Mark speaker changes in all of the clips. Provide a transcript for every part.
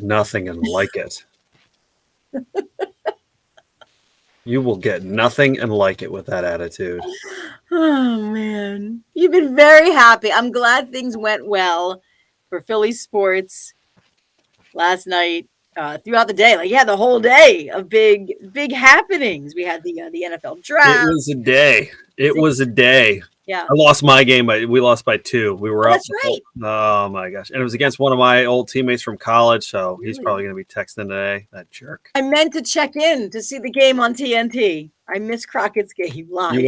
Speaker 1: nothing and like it. You will get nothing and like it with that attitude.
Speaker 2: Oh, man. You've been very happy. I'm glad things went well for Philly sports last night, throughout the day. Like, yeah, the whole day of big happenings. We had the NFL draft.
Speaker 1: It was a day. It was a day.
Speaker 2: Yeah.
Speaker 1: I lost my game, we lost by 2. We were up.
Speaker 2: That's right.
Speaker 1: Oh my gosh. And it was against one of my old teammates from college, so he's probably going to be texting today. That jerk.
Speaker 2: I meant to check in to see the game on TNT. I missed Crockett's game live.
Speaker 1: You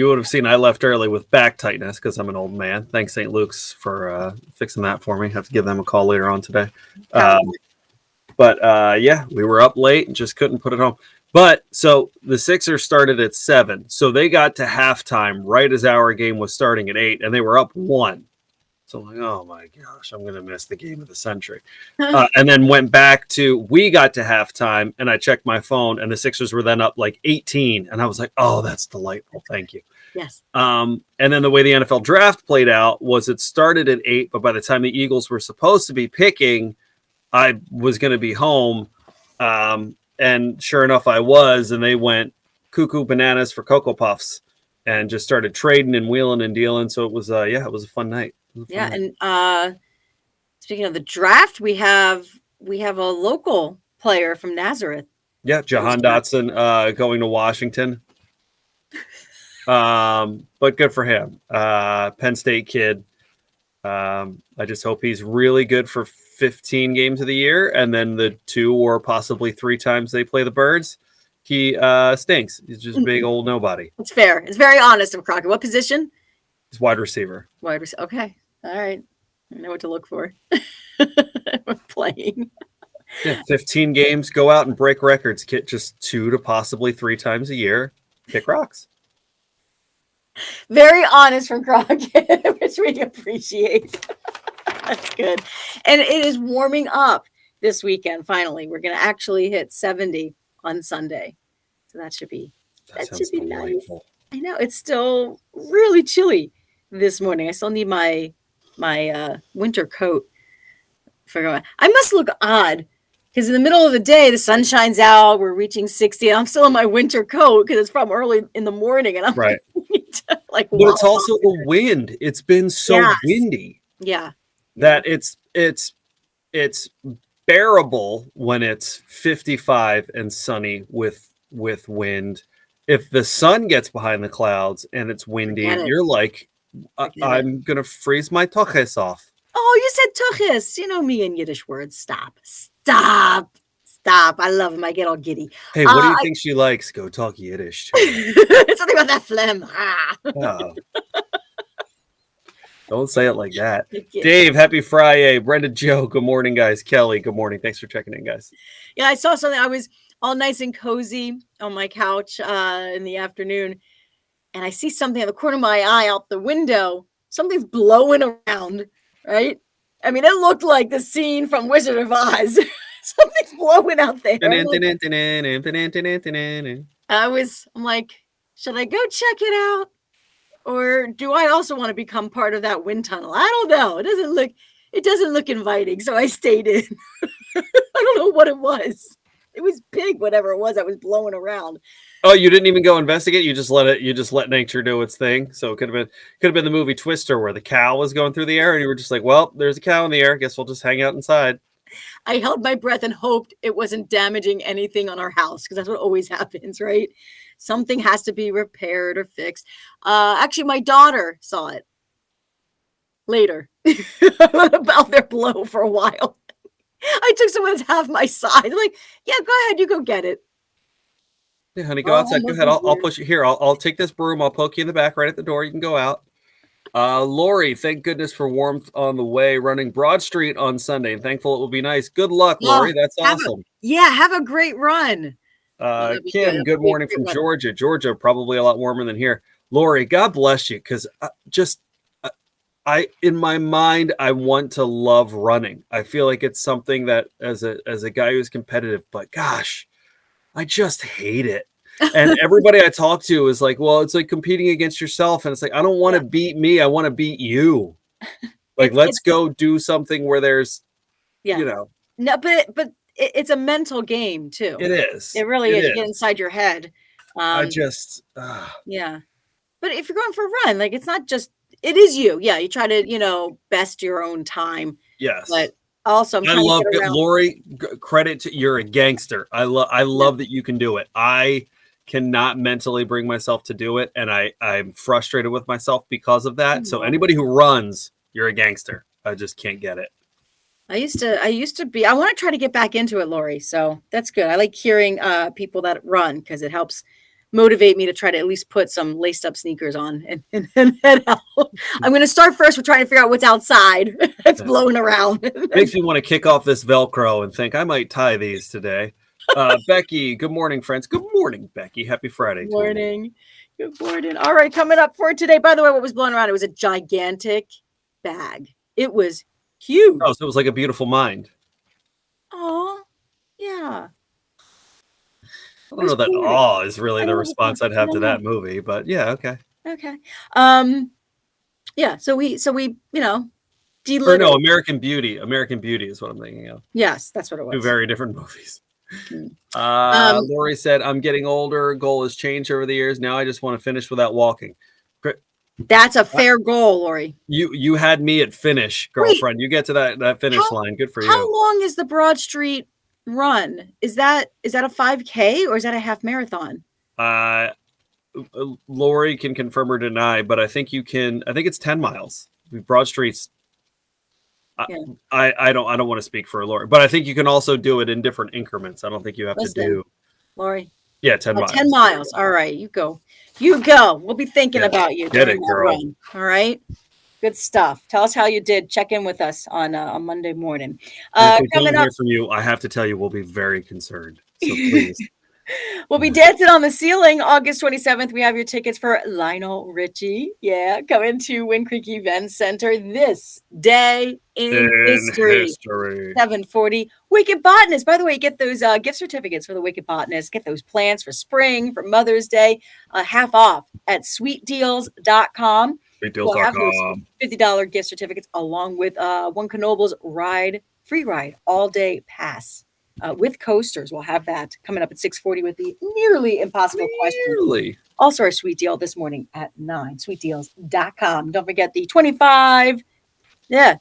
Speaker 1: would have seen I left early with back tightness because I'm an old man. Thanks St. Luke's for fixing that for me. Have to give them a call later on today. But yeah, we were up late and just couldn't put it home. But so the Sixers started at 7. So they got to halftime right as our game was starting at 8, and they were up 1. So I'm like, oh my gosh, I'm going to miss the game of the century. And then went back to, we got to halftime, and I checked my phone, and the Sixers were then up like 18. And I was like, oh, that's delightful. Thank you.
Speaker 2: Yes.
Speaker 1: And then the way the NFL draft played out was it started at 8, but by the time the Eagles were supposed to be picking, I was going to be home. And sure enough, I was, and they went cuckoo bananas for Cocoa Puffs and just started trading and wheeling and dealing. So it was, it was a fun night.
Speaker 2: Yeah. And speaking of the draft, we have a local player from Nazareth.
Speaker 1: Yeah. Jahan Dotson going to Washington. But good for him. Penn State kid. I just hope he's really good for 15 games of the year, and then the 2 or possibly 3 times they play the Birds, he stinks. He's just a big old nobody.
Speaker 2: It's fair. It's very honest of Crockett. What position?
Speaker 1: He's wide receiver.
Speaker 2: Wide receiver. Okay. All right. I know what to look for. We're playing.
Speaker 1: Yeah, 15 games, go out and break records. Get just 2 to possibly 3 times a year. Kick rocks.
Speaker 2: Very honest from Crockett, which we appreciate. That's good. And it is warming up this weekend. Finally, we're going to actually hit 70 on Sunday. So that should be nice. I know it's still really chilly this morning. I still need my winter coat. I must look odd because in the middle of the day, the sun shines out. We're reaching 60. And I'm still in my winter coat because it's from early in the morning. And I'm
Speaker 1: right.
Speaker 2: But
Speaker 1: it's also the wind. It's been so windy.
Speaker 2: Yeah.
Speaker 1: That it's bearable when it's 55 and sunny with wind. If the sun gets behind the clouds and it's windy, you're like, I'm gonna freeze my toches off.
Speaker 2: Oh, you said toches. You know me in Yiddish words. Stop. I love them. I get all giddy.
Speaker 1: Hey, what do you think she likes? Go talk Yiddish.
Speaker 2: It's something about that phlegm.
Speaker 1: Oh. Don't say it like that. Dave, happy Friday. Brenda, Joe, good morning, guys. Kelly, good morning. Thanks for checking in, guys.
Speaker 2: Yeah, I saw something. I was all nice and cozy on my couch in the afternoon, and I see something in the corner of my eye out the window. Something's blowing around, right? I mean, it looked like the scene from Wizard of Oz. Something's blowing out there. I'm like, should I go check it out? Or do I also want to become part of that wind tunnel? I don't know. It doesn't look inviting. So I stayed in. I don't know what it was. It was big, whatever it was that was blowing around.
Speaker 1: Oh, you didn't even go investigate? You just let nature do its thing. So it could have been the movie Twister where the cow was going through the air and you were just like, well, there's a cow in the air. Guess we'll just hang out inside.
Speaker 2: I held my breath and hoped it wasn't damaging anything on our house because that's what always happens, right? Something has to be repaired or fixed. Actually, my daughter saw it later. About their blow for a while. I took someone that's half my size. I'm like, yeah, go ahead. You go get it.
Speaker 1: Yeah, honey, go outside. Go ahead. I'll push you here. I'll take this broom. I'll poke you in the back right at the door. You can go out. Lori, thank goodness for warmth on the way, running Broad Street on Sunday. And thankful it will be nice. Good luck, Lori. That's awesome.
Speaker 2: Have a great run.
Speaker 1: Kim, good morning from Georgia. Georgia, probably a lot warmer than here. Lori, God bless you, because in my mind, I want to love running. I feel like it's something that as a guy who's competitive, but gosh, I just hate it. And everybody I talk to is like, well, it's like competing against yourself. And it's like, I don't want to beat me. I want to beat you. Like, let's go do something where there's,
Speaker 2: No, but it's a mental game too.
Speaker 1: It is.
Speaker 2: It really is. You get inside your head.
Speaker 1: I just
Speaker 2: yeah. But if you're going for a run, like it's not just it is you. Yeah, you try to, best your own time.
Speaker 1: yes.
Speaker 2: But also I'm
Speaker 1: I
Speaker 2: trying
Speaker 1: love
Speaker 2: to get
Speaker 1: it.
Speaker 2: around.
Speaker 1: Lori, credit to you're a gangster. I love that you can do it. I cannot mentally bring myself to do it, and I'm frustrated with myself because of that. So anybody who runs, you're a gangster. I just can't get it.
Speaker 2: I used to be. I want to try to get back into it, Lori. So that's good. I like hearing people that run because it helps motivate me to try to at least put some laced up sneakers on and head out. I'm going to start first with trying to figure out what's outside. It's blowing around.
Speaker 1: Makes me want to kick off this Velcro and think I might tie these today. Becky, good morning, friends. Good morning, Becky. Happy Friday.
Speaker 2: Good morning. Good morning. All right, coming up for today. By the way, what was blowing around? It was a gigantic bag. It was huge.
Speaker 1: Oh, so it was like a beautiful mind.
Speaker 2: Oh, yeah.
Speaker 1: I don't know that awe is really the response I'd have to that movie, but yeah, okay.
Speaker 2: Okay. Yeah, so we
Speaker 1: Or no, American Beauty. American Beauty is what I'm thinking of.
Speaker 2: Yes, that's what it was.
Speaker 1: Two very different movies. Lori said, I'm getting older. Goal has changed over the years. Now I just want to finish without walking.
Speaker 2: That's a fair goal, Lori.
Speaker 1: You had me at finish, girlfriend. Wait, you get to that finish line. Good for you.
Speaker 2: How long is the Broad Street run? Is that a 5K or is that a half marathon?
Speaker 1: Lori can confirm or deny, but I think it's 10 miles. Broad Street's I don't want to speak for Lori, but I think you can also do it in different increments. I don't think you have to do
Speaker 2: Lori.
Speaker 1: Yeah, 10 miles.
Speaker 2: 10 miles. All right, you go. We'll be thinking about you.
Speaker 1: Get it, girl.
Speaker 2: Run. All right. Good stuff. Tell us how you did. Check in with us on Monday morning.
Speaker 1: If we don't hear from you, I have to tell you, we'll be very concerned. So please.
Speaker 2: We'll be dancing on the ceiling August 27th. We have your tickets for Lionel Richie. Yeah, coming to Wind Creek Event Center this day in history. 740. Wicked Botanist. By the way, get those gift certificates for the Wicked Botanist. Get those plans for spring, for Mother's Day, half off at sweetdeals.com.
Speaker 1: Sweetdeals.com.
Speaker 2: $50 gift certificates along with one KNOEBELS free ride all day pass. With coasters. We'll have that coming up at 6:40 with the nearly impossible question. Also our sweet deal this morning at 9, sweetdeals.com. Don't forget the 25
Speaker 1: K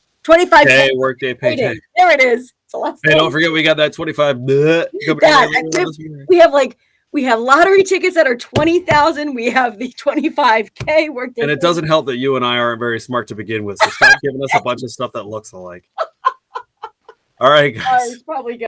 Speaker 1: workday payday.
Speaker 2: There it is. It's a lot.
Speaker 1: Hey, don't forget we got that 25.
Speaker 2: We have lottery tickets that are 20,000. We have the 25K workday.
Speaker 1: And it doesn't help that you and I aren't very smart to begin with. So stop giving us a bunch of stuff that looks alike. All right, guys.
Speaker 2: It's probably good.